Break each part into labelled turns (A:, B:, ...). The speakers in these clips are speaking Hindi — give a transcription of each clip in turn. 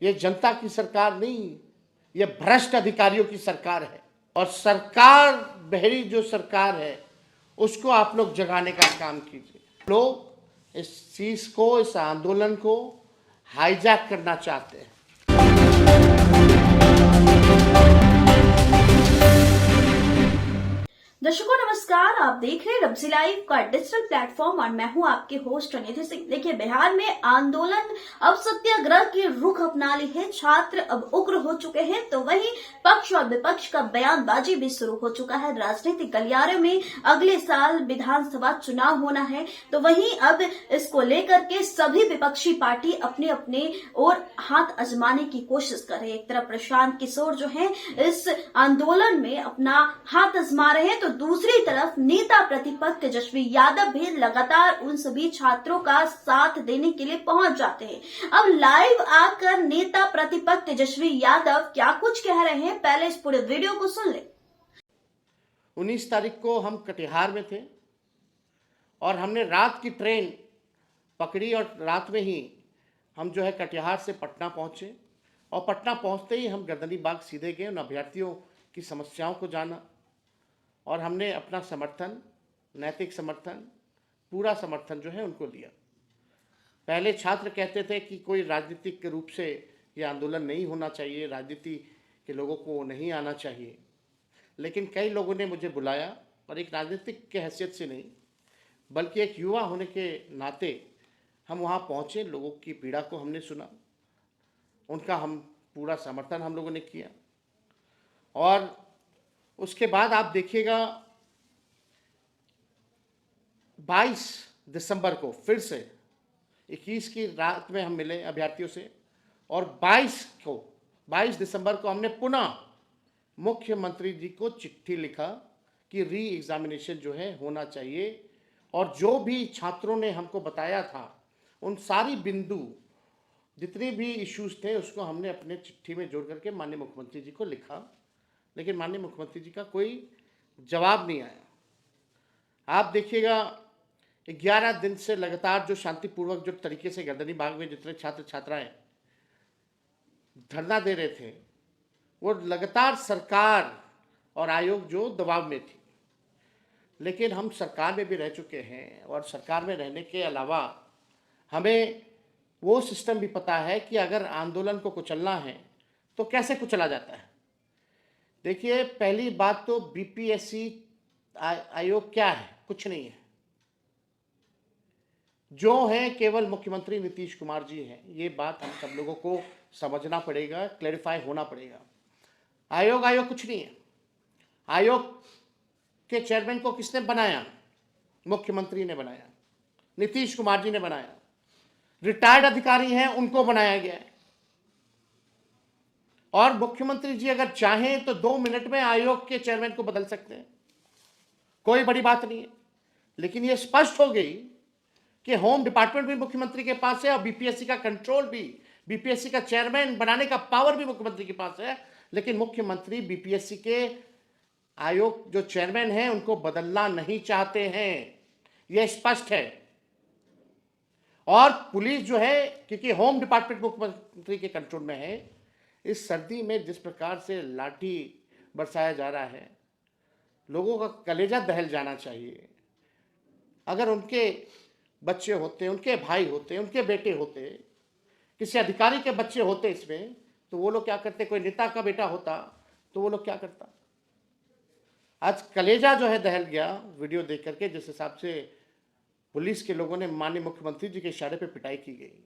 A: ये जनता की सरकार नहीं, ये भ्रष्ट अधिकारियों की सरकार है। और सरकार, बहरी जो सरकार है, उसको आप लोग जगाने का काम कीजिए। लोग इस चीज को, इस आंदोलन को हाईजैक करना चाहते हैं।
B: दर्शकों नमस्कार, आप देख रहे हैं रब्जी लाइव का डिजिटल प्लेटफॉर्म और मैं हूं आपके होस्ट निधि सिंह। देखिए, बिहार में आंदोलन अब सत्याग्रह के रुख अपना ली है। छात्र अब उग्र हो चुके हैं, तो वहीं पक्ष और विपक्ष का बयानबाजी भी शुरू हो चुका है। राजनीतिक गलियारों में अगले साल विधानसभा चुनाव होना है, तो वहीं अब इसको लेकर के सभी विपक्षी पार्टी अपने अपने और हाथ आजमाने की कोशिश कर रहे हैं। एक तरफ प्रशांत किशोर जो है इस आंदोलन में अपना हाथ आजमा रहे हैं, तो दूसरी तरफ नेता प्रतिपक्ष तेजस्वी यादव भी लगातार उन सभी छात्रों का साथ देने के लिए पहुंच जाते हैं। अब लाइव आकर नेता प्रतिपक्ष तेजस्वी यादव क्या कुछ कह रहे हैं, पहले इस पूरे वीडियो को सुन ले।
A: 19 तारीख को हम कटिहार में थे और हमने रात की ट्रेन पकड़ी और रात में ही हम जो है कटिहार से पटना पहुंचे। और पटना पहुंचते ही हम गर्दनी बाग सीधे गए, उन अभ्यर्थियों की समस्याओं को जाना और हमने अपना समर्थन, नैतिक समर्थन, पूरा समर्थन जो है उनको दिया। पहले छात्र कहते थे कि कोई राजनीतिक रूप से ये आंदोलन नहीं होना चाहिए, राजनीति के लोगों को नहीं आना चाहिए, लेकिन कई लोगों ने मुझे बुलाया और एक राजनीतिक के हैसियत से नहीं बल्कि एक युवा होने के नाते हम वहाँ पहुँचे। लोगों की पीड़ा को हमने सुना, उनका हम पूरा समर्थन हम लोगों ने किया। और उसके बाद आप देखिएगा 22 दिसंबर को फिर से 21 की रात में हम मिले अभ्यर्थियों से और 22 दिसंबर को हमने पुनः मुख्यमंत्री जी को चिट्ठी लिखा कि री एग्जामिनेशन जो है होना चाहिए। और जो भी छात्रों ने हमको बताया था उन सारी बिंदु, जितने भी इश्यूज थे, उसको हमने अपने चिट्ठी में जोड़ करके माननीय मुख्यमंत्री जी को लिखा, लेकिन माननीय मुख्यमंत्री जी का कोई जवाब नहीं आया। आप देखिएगा 11 दिन से लगातार जो शांतिपूर्वक जो तरीके से गर्दनी बाग में जितने छात्र छात्राएं धरना दे रहे थे, वो लगातार सरकार और आयोग जो दबाव में थी। लेकिन हम सरकार में भी रह चुके हैं और सरकार में रहने के अलावा हमें वो सिस्टम भी पता है कि अगर आंदोलन को कुचलना है तो कैसे कुचला जाता है। देखिए, पहली बात तो बीपीएससी आयोग क्या है? कुछ नहीं है। जो है केवल मुख्यमंत्री नीतीश कुमार जी हैं। ये बात हम सब लोगों को समझना पड़ेगा, क्लैरिफाई होना पड़ेगा। आयोग कुछ नहीं है। आयोग के चेयरमैन को किसने बनाया? मुख्यमंत्री ने बनाया, नीतीश कुमार जी ने बनाया। रिटायर्ड अधिकारी हैं, उनको बनाया गया है। और मुख्यमंत्री जी अगर चाहें तो 2 मिनट में आयोग के चेयरमैन को बदल सकते हैं, कोई बड़ी बात नहीं है। लेकिन यह स्पष्ट हो गई कि होम डिपार्टमेंट भी मुख्यमंत्री के पास है और बीपीएससी का कंट्रोल भी, बीपीएससी का चेयरमैन बनाने का पावर भी मुख्यमंत्री के पास है। लेकिन मुख्यमंत्री बीपीएससी के आयोग जो चेयरमैन हैं उनको बदलना नहीं चाहते हैं, यह स्पष्ट है। और पुलिस जो है, क्योंकि होम डिपार्टमेंट मुख्यमंत्री के कंट्रोल में है, इस सर्दी में जिस प्रकार से लाठी बरसाया जा रहा है, लोगों का कलेजा दहल जाना चाहिए। अगर उनके बच्चे होते, उनके भाई होते, उनके बेटे होते, किसी अधिकारी के बच्चे होते इसमें, तो वो लोग क्या करते? कोई नेता का बेटा होता तो वो लोग क्या करता? आज कलेजा जो है दहल गया वीडियो देख करके, जिस हिसाब से पुलिस के लोगों ने माननीय मुख्यमंत्री जी के इशारे पे पिटाई की गई।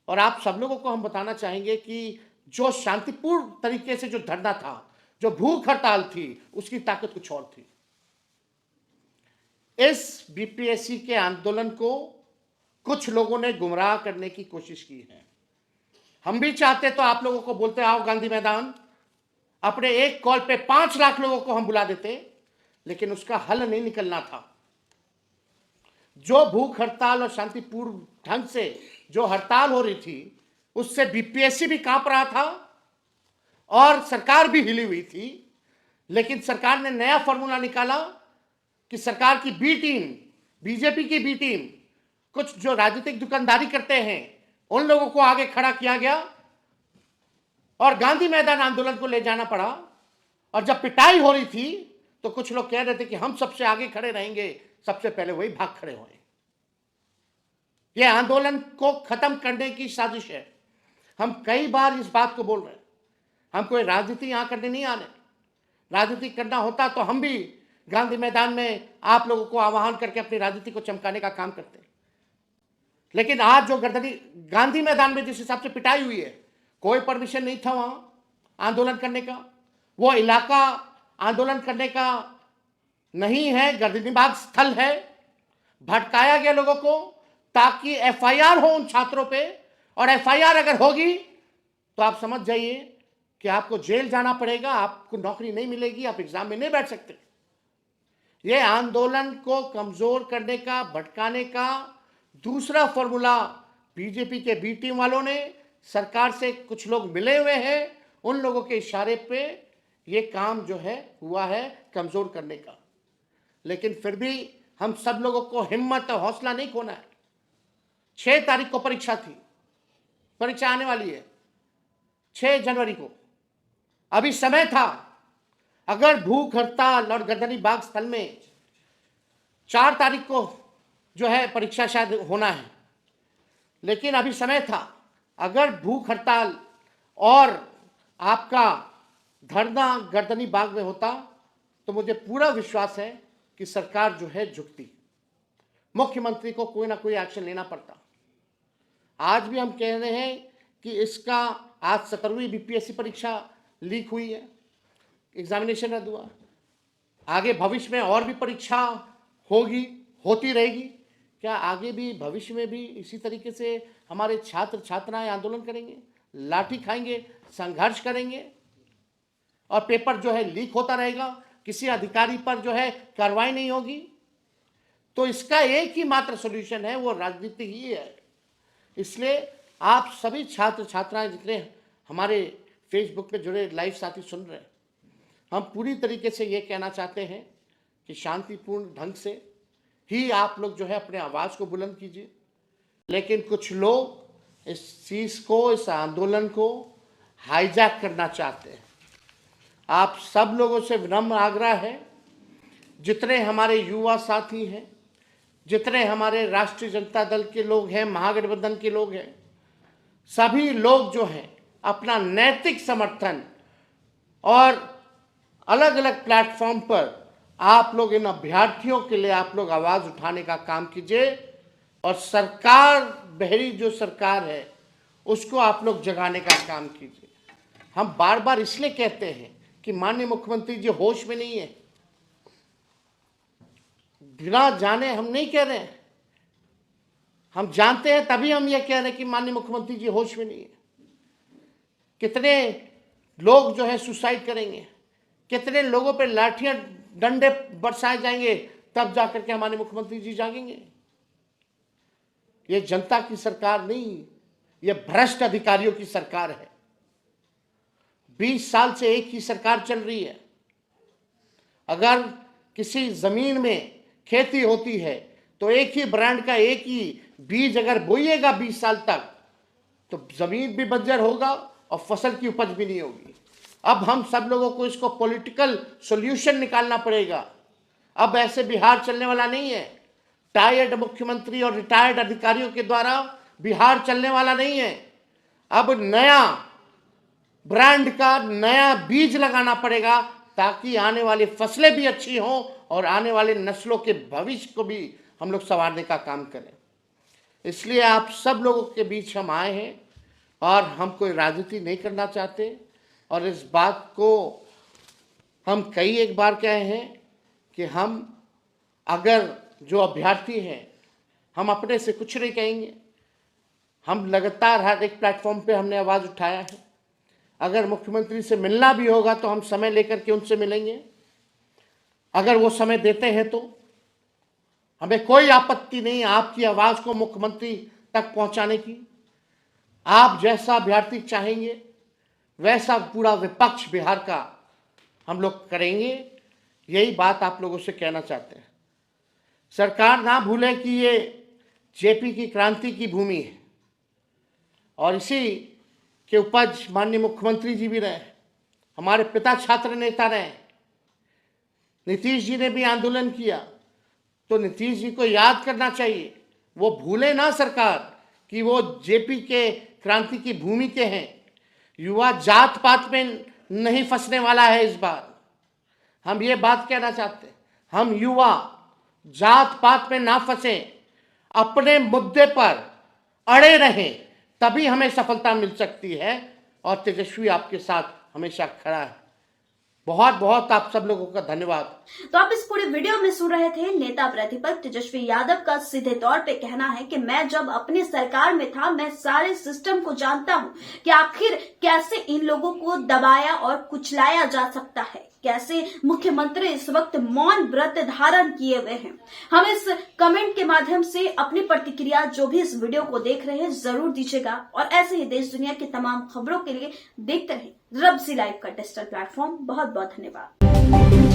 A: और आप सब लोगों को हम बताना चाहेंगे कि जो शांतिपूर्ण तरीके से जो धरना था, जो भूख हड़ताल थी, उसकी ताकत कुछ और थी। इस बीपीएससी के आंदोलन को कुछ लोगों ने गुमराह करने की कोशिश की है। हम भी चाहते तो आप लोगों को बोलते आओ गांधी मैदान, अपने एक कॉल पे 5 लाख लोगों को हम बुला देते, लेकिन उसका हल नहीं निकलना था। जो भूख हड़ताल और शांतिपूर्ण ढंग से जो हड़ताल हो रही थी, उससे बीपीएससी भी कांप रहा था और सरकार भी हिली हुई थी। लेकिन सरकार ने नया फॉर्मूला निकाला कि सरकार की बी टीम, बीजेपी की बी टीम, कुछ जो राजनीतिक दुकानदारी करते हैं, उन लोगों को आगे खड़ा किया गया और गांधी मैदान आंदोलन को ले जाना पड़ा। और जब पिटाई हो रही थी तो कुछ लोग कह रहे थे कि हम सबसे आगे खड़े रहेंगे, सबसे पहले वही भाग खड़े हुए। यह आंदोलन को खत्म करने की साजिश है। हम कई बार इस बात को बोल रहे हैं। हम कोई राजनीति यहां करने नहीं आने। राजनीति करना होता तो हम भी गांधी मैदान में आप लोगों को आह्वान करके अपनी राजनीति को चमकाने का काम करते हैं। लेकिन आज जो गांधी मैदान में जिस हिसाब से पिटाई हुई है, कोई परमिशन नहीं था वहां आंदोलन करने का। वो इलाका आंदोलन करने का नहीं है, गर्दनीबाग स्थल है। भटकाया गया लोगों को ताकि एफआईआर हो उन छात्रों पे, और एफआईआर अगर होगी तो आप समझ जाइए कि आपको जेल जाना पड़ेगा, आपको नौकरी नहीं मिलेगी, आप एग्जाम में नहीं बैठ सकते। यह आंदोलन को कमजोर करने का, भटकाने का दूसरा फॉर्मूला बीजेपी के बी टीम वालों ने, सरकार से कुछ लोग मिले हुए हैं, उन लोगों के इशारे पे यह काम जो है हुआ है कमजोर करने का। लेकिन फिर भी हम सब लोगों को हिम्मत और हौसला नहीं खोना है। 6 तारीख को परीक्षा थी, परीक्षा आने वाली है 6 जनवरी को। अभी समय था। अगर भूख हड़ताल और गर्दनीबाग स्थल में 4 तारीख को जो है परीक्षा शायद होना है, लेकिन अभी समय था। अगर भूख हड़ताल और आपका धरना गर्दनीबाग में होता तो मुझे पूरा विश्वास है कि सरकार जो है झुकती, मुख्यमंत्री को कोई ना कोई एक्शन लेना पड़ता। आज भी हम कह रहे हैं कि इसका आज 17वीं बीपीएससी परीक्षा लीक हुई है, एग्जामिनेशन रद्द हुआ। आगे भविष्य में और भी परीक्षा होगी, होती रहेगी। क्या आगे भी भविष्य में भी इसी तरीके से हमारे छात्र छात्राएं आंदोलन करेंगे, लाठी खाएंगे, संघर्ष करेंगे और पेपर जो है लीक होता रहेगा, किसी अधिकारी पर जो है कार्रवाई नहीं होगी? तो इसका एक ही मात्र सॉल्यूशन है, वो राजनीति ही है। इसलिए आप सभी छात्र छात्राएं जितने हमारे फेसबुक पे जुड़े लाइव साथी सुन रहे हैं, हम पूरी तरीके से ये कहना चाहते हैं कि शांतिपूर्ण ढंग से ही आप लोग जो है अपने आवाज़ को बुलंद कीजिए। लेकिन कुछ लोग इस चीज़ को, इस आंदोलन को हाईजैक करना चाहते हैं। आप सब लोगों से विनम्र आग्रह है, जितने हमारे युवा साथी हैं, जितने हमारे राष्ट्रीय जनता दल के लोग हैं, महागठबंधन के लोग हैं, सभी लोग जो हैं अपना नैतिक समर्थन और अलग अलग प्लेटफॉर्म पर आप लोग इन अभ्यर्थियों के लिए आप लोग आवाज़ उठाने का काम कीजिए। और सरकार, बहरी जो सरकार है, उसको आप लोग जगाने का काम कीजिए। हम बार बार इसलिए कहते हैं कि माननीय मुख्यमंत्री जी होश में नहीं है। बिना जाने हम नहीं कह रहे हैं, हम जानते हैं तभी हम ये कह रहे हैं कि माननीय मुख्यमंत्री जी होश में नहीं है। कितने लोग जो है सुसाइड करेंगे, कितने लोगों पे लाठियां डंडे बरसाए जाएंगे, तब जाकर के हमारे मुख्यमंत्री जी जागेंगे। ये जनता की सरकार नहीं, ये भ्रष्ट अधिकारियों की सरकार है। 20 साल से एक ही सरकार चल रही है। अगर किसी जमीन में खेती होती है तो एक ही ब्रांड का एक ही बीज अगर बोइएगा 20 साल तक, तो जमीन भी बंजर होगा और फसल की उपज भी नहीं होगी। अब हम सब लोगों को इसको पॉलिटिकल सॉल्यूशन निकालना पड़ेगा। अब ऐसे बिहार चलने वाला नहीं है। टायर्ड मुख्यमंत्री और रिटायर्ड अधिकारियों के द्वारा बिहार चलने वाला नहीं है। अब नया ब्रांड का नया बीज लगाना पड़ेगा, ताकि आने वाली फसलें भी अच्छी हों और आने वाले नस्लों के भविष्य को भी हम लोग संवारने का काम करें। इसलिए आप सब लोगों के बीच हम आए हैं और हम कोई राजनीति नहीं करना चाहते। और इस बात को हम कई एक बार कहे हैं कि हम अगर जो अभ्यर्थी हैं, हम अपने से कुछ नहीं कहेंगे। हम लगातार हर एक प्लेटफॉर्म पे हमने आवाज़ उठाया है। अगर मुख्यमंत्री से मिलना भी होगा तो हम समय लेकर के उनसे मिलेंगे, अगर वो समय देते हैं तो। हमें कोई आपत्ति नहीं आपकी आवाज़ को मुख्यमंत्री तक पहुंचाने की। आप जैसा अभ्यर्थी चाहेंगे वैसा पूरा विपक्ष बिहार का हम लोग करेंगे। यही बात आप लोगों से कहना चाहते हैं। सरकार ना भूले कि ये जेपी की क्रांति की भूमि है और इसी के उपज माननीय मुख्यमंत्री जी भी रहे, हमारे पिता छात्र नेता रहे, नीतीश जी ने भी आंदोलन किया। तो नीतीश जी को याद करना चाहिए, वो भूले ना सरकार कि वो जेपी के क्रांति की भूमि के हैं। युवा जात पात में नहीं फंसने वाला है इस बार। हम ये बात कहना चाहते हैं, हम युवा जात पात में ना फंसे, अपने मुद्दे पर अड़े रहें, तभी हमें सफलता मिल सकती है। और तेजस्वी आपके साथ हमेशा खड़ा है। बहुत बहुत आप सब लोगों का धन्यवाद।
B: तो आप इस पूरे वीडियो में सुन रहे थे नेता प्रतिपक्ष तेजस्वी यादव का सीधे तौर पे कहना है कि मैं जब अपनी सरकार में था, मैं सारे सिस्टम को जानता हूं कि आखिर कैसे इन लोगों को दबाया और कुचलाया जा सकता है, कैसे मुख्यमंत्री इस वक्त मौन व्रत धारण किए हुए हैं। हम इस कमेंट के माध्यम से अपनी प्रतिक्रिया जो भी इस वीडियो को देख रहे हैं जरूर दीजिएगा और ऐसे ही देश दुनिया की तमाम खबरों के लिए देखते रहिए रब्जी लाइव का डिजिटल प्लेटफॉर्म। बहुत बहुत धन्यवाद।